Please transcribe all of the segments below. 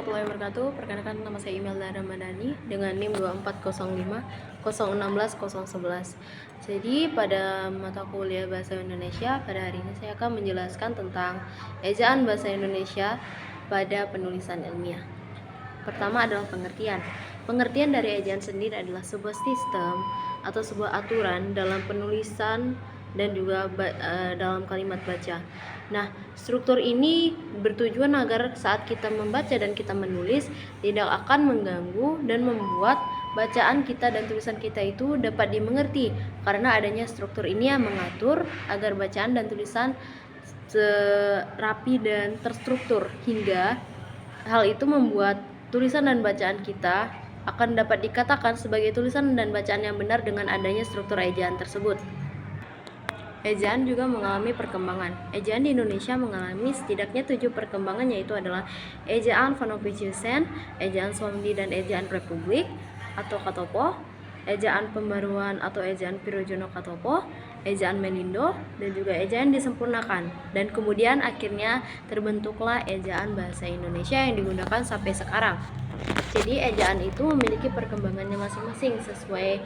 warahmatullahi wabarakatuh. Perkenalkan, nama saya Imelda Ramadhani dengan NIM 2405 016 011. Jadi pada mata kuliah Bahasa Indonesia pada hari ini saya akan menjelaskan tentang ejaan Bahasa Indonesia pada penulisan ilmiah. Pertama adalah pengertian. Pengertian dari ejaan sendiri adalah sebuah sistem atau sebuah aturan dalam penulisan dan juga dalam kalimat baca. Nah, struktur ini bertujuan agar saat kita membaca dan kita menulis tidak akan mengganggu dan membuat bacaan kita dan tulisan kita itu dapat dimengerti, karena adanya struktur ini yang mengatur agar bacaan dan tulisan rapi dan terstruktur, hingga hal itu membuat tulisan dan bacaan kita akan dapat dikatakan sebagai tulisan dan bacaan yang benar dengan adanya struktur ejaan tersebut. Ejaan juga mengalami perkembangan. Ejaan di Indonesia mengalami setidaknya 7 perkembangan, yaitu adalah ejaan Van Ophuijsen, ejaan Swansdi dan ejaan Republik atau Katopo, ejaan pembaruan atau ejaan Pirojono Katopo, ejaan Melindo, dan juga ejaan disempurnakan. Dan kemudian akhirnya terbentuklah ejaan bahasa Indonesia yang digunakan sampai sekarang. Jadi ejaan itu memiliki perkembangannya masing-masing sesuai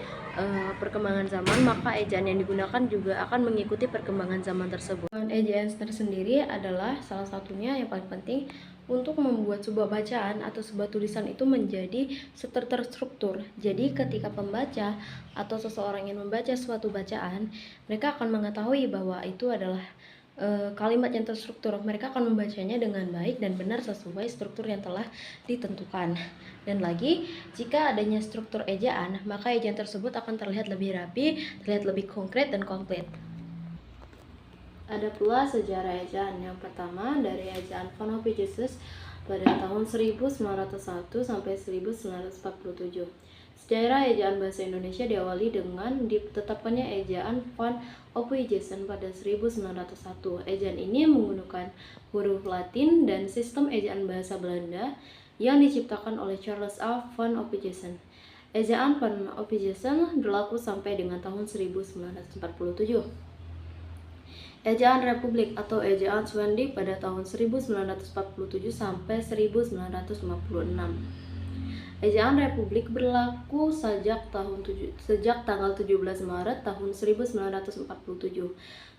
perkembangan zaman, maka ejaan yang digunakan juga akan mengikuti perkembangan zaman tersebut. Ejaan tersendiri adalah salah satunya yang paling penting untuk membuat sebuah bacaan atau sebuah tulisan itu menjadi terstruktur. Jadi ketika pembaca atau seseorang yang membaca suatu bacaan, mereka akan mengetahui bahwa itu adalah kalimat yang terstruktur. Mereka akan membacanya dengan baik dan benar sesuai struktur yang telah ditentukan. Dan lagi, jika adanya struktur ejaan, maka ejaan tersebut akan terlihat lebih rapi, terlihat lebih konkret dan komplit. Ada pula sejarah ejaan. Yang pertama dari ejaan Van Ophuijsen pada tahun 1901 sampai 1947. Sejarah ejaan bahasa Indonesia diawali dengan ditetapkannya ejaan Van Ophuijsen pada 1901. Ejaan ini menggunakan huruf Latin dan sistem ejaan bahasa Belanda yang diciptakan oleh Charles A. Van Ophuijsen. Ejaan Van Ophuijsen berlaku sampai dengan tahun 1947. Ejaan Republik atau ejaan Swansdi pada tahun 1947 sampai 1956. Ejaan Republik berlaku sejak tanggal 17 Maret tahun 1947.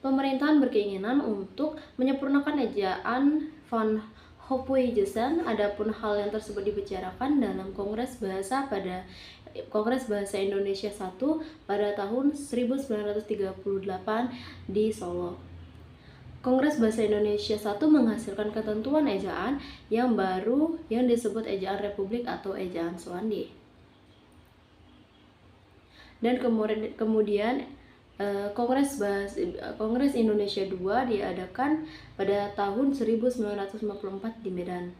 Pemerintahan berkeinginan untuk menyempurnakan ejaan Van Ophuijsen. Adapun hal yang tersebut dibicarakan dalam Kongres Bahasa Indonesia I pada tahun 1938 di Solo. Kongres Bahasa Indonesia I menghasilkan ketentuan ejaan yang baru yang disebut ejaan Republik atau ejaan Swansdi. Dan kemudian Kongres Indonesia II diadakan pada tahun 1954 di Medan.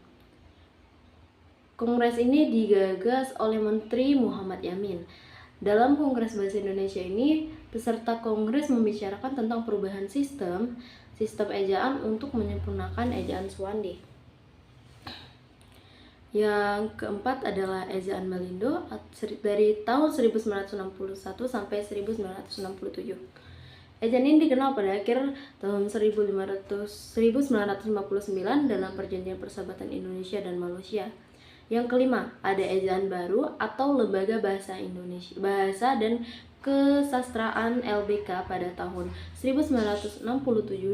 Kongres ini digagas oleh Menteri Muhammad Yamin. Dalam Kongres Bahasa Indonesia ini, peserta kongres membicarakan tentang perubahan sistem ejaan untuk menyempurnakan ejaan Swansdi. Yang keempat adalah ejaan Melindo dari tahun 1961 sampai 1967. Ejaan ini dikenal pada akhir tahun 1959 dalam Perjanjian Persahabatan Indonesia dan Malaysia. Yang kelima, ada ejaan baru atau Lembaga Bahasa Indonesia, Bahasa dan Kesastraan LBK pada tahun 1967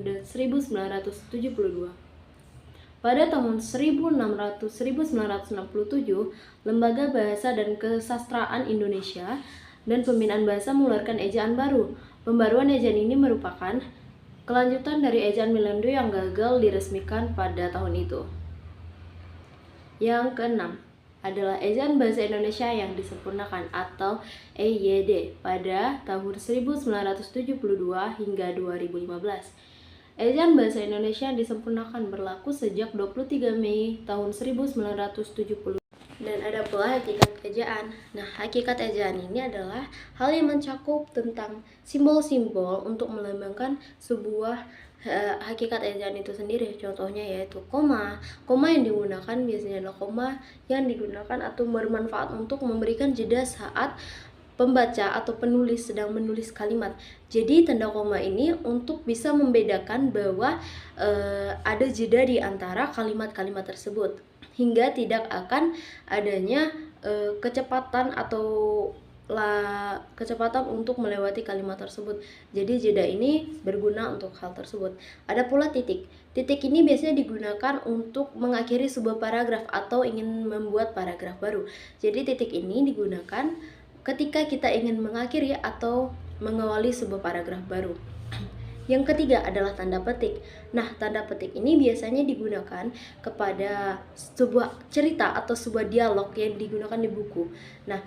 dan 1972. Pada tahun 1967, Lembaga Bahasa dan Kesastraan Indonesia dan Pembinaan Bahasa mengeluarkan ejaan baru. Pembaruan ejaan ini merupakan kelanjutan dari ejaan Melindo yang gagal diresmikan pada tahun itu. Yang keenam adalah ejaan Bahasa Indonesia yang disempurnakan atau EYD pada tahun 1972 hingga 2015. Ejaan Bahasa Indonesia yang disempurnakan berlaku sejak 23 Mei tahun 1970. Dan ada pula hakikat ejaan. Nah, hakikat ejaan ini adalah hal yang mencakup tentang simbol-simbol untuk melambangkan sebuah hakikat ejaan itu sendiri. Contohnya yaitu koma yang digunakan biasanya adalah koma yang digunakan atau bermanfaat untuk memberikan jeda saat pembaca atau penulis sedang menulis kalimat. Jadi tanda koma ini untuk bisa membedakan bahwa ada jeda di antara kalimat-kalimat tersebut. hingga tidak akan adanya kecepatan kecepatan untuk melewati kalimat tersebut. Jadi jeda ini berguna untuk hal tersebut. Ada pula titik. Titik ini biasanya digunakan untuk mengakhiri sebuah paragraf atau ingin membuat paragraf baru. Jadi titik ini digunakan ketika kita ingin mengakhiri atau mengawali sebuah paragraf baru. Yang ketiga adalah tanda petik. Nah, tanda petik ini biasanya digunakan kepada sebuah cerita atau sebuah dialog yang digunakan di buku. Nah,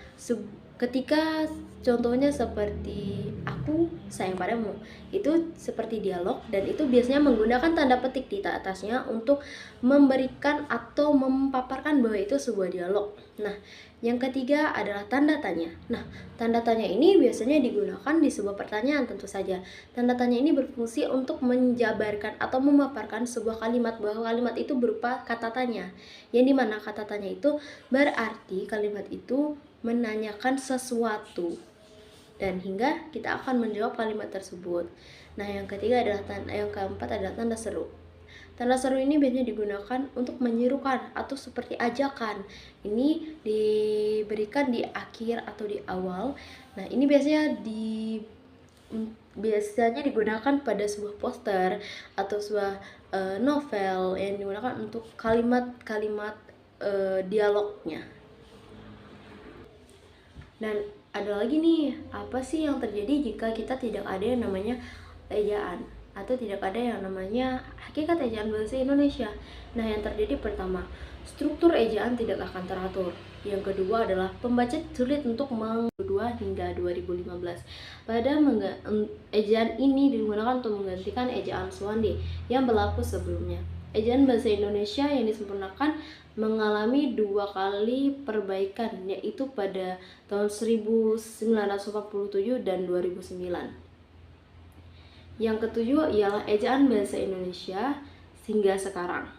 ketika contohnya seperti aku sayang padamu, itu seperti dialog dan itu biasanya menggunakan tanda petik di atasnya untuk memberikan atau memaparkan bahwa itu sebuah dialog. Nah, yang ketiga adalah tanda tanya. Nah, tanda tanya ini biasanya digunakan di sebuah pertanyaan tentu saja. Tanda tanya ini berfungsi untuk menjabarkan atau memaparkan sebuah kalimat bahwa kalimat itu berupa kata tanya. Yang dimana kata tanya itu berarti kalimat itu menanyakan sesuatu dan hingga kita akan menjawab kalimat tersebut. Nah, yang keempat adalah tanda seru. Tanda seru ini biasanya digunakan untuk menyerukan atau seperti ajakan. Ini diberikan di akhir atau di awal. Nah, ini biasanya digunakan pada sebuah poster atau sebuah novel yang digunakan untuk kalimat-kalimat dialognya. Dan ada lagi nih, apa sih yang terjadi jika kita tidak ada yang namanya ejaan atau tidak ada yang namanya hakikat ejaan bahasa Indonesia? Nah, yang terjadi pertama, struktur ejaan tidak akan teratur. Yang kedua adalah pembaca sulit untuk hingga 2015. Ejaan ini digunakan untuk menggantikan ejaan Swande yang berlaku sebelumnya. Ejaan bahasa Indonesia yang disempurnakan mengalami 2 kali perbaikan, yaitu pada tahun 1947 dan 2009. Yang ketujuh ialah ejaan bahasa Indonesia hingga sekarang.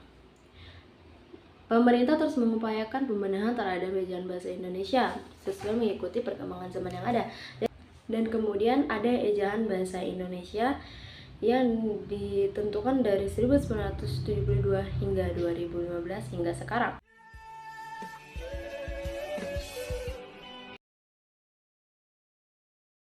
Pemerintah terus mengupayakan pembenahan terhadap ejaan bahasa Indonesia sesuai mengikuti perkembangan zaman yang ada. Dan kemudian ada ejaan bahasa Indonesia yang ditentukan dari 1972 hingga 2015 hingga sekarang.